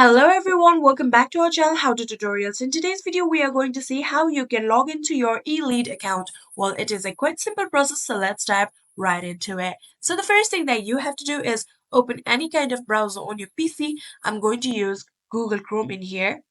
Hello everyone, welcome back to our channel How to Tutorials. In today's video, we are going to see how you can log into your eLead account. Well, it is a quite simple process, so let's dive right into it. So the first thing that you have to do is open any kind of browser on your PC. I'm going to use Google Chrome in here.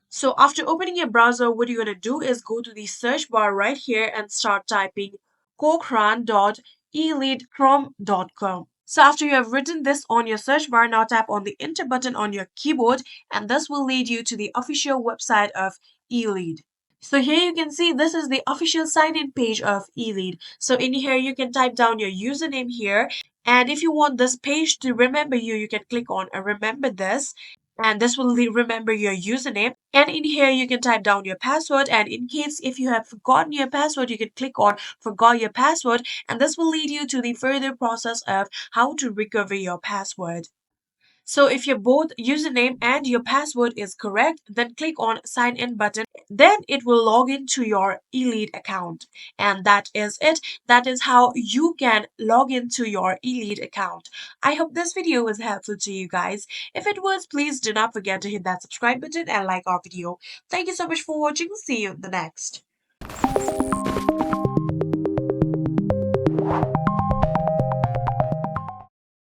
So after opening your browser, what you're going to do is go to the search bar right here and start typing cochrane.eleadchrome.com. So after you have written this on your search bar, now tap on the enter button on your keyboard and this will lead you to the official website of eLead. So here you can see this is the official sign-in page of eLead. So in here you can type down your username here, and if you want this page to remember you, you can click on remember this, and this will remember your username. And in here you can type down your password, and in case if you have forgotten your password, you can click on forgot your password, and this will lead you to the further process of how to recover your password. So if your both username and your password is correct, then click on sign in button. Then it will log into your eLead account. And that is it. That is how you can log into your eLead account. I hope this video was helpful to you guys. If it was, please do not forget to hit that subscribe button and like our video. Thank you so much for watching. See you in the next.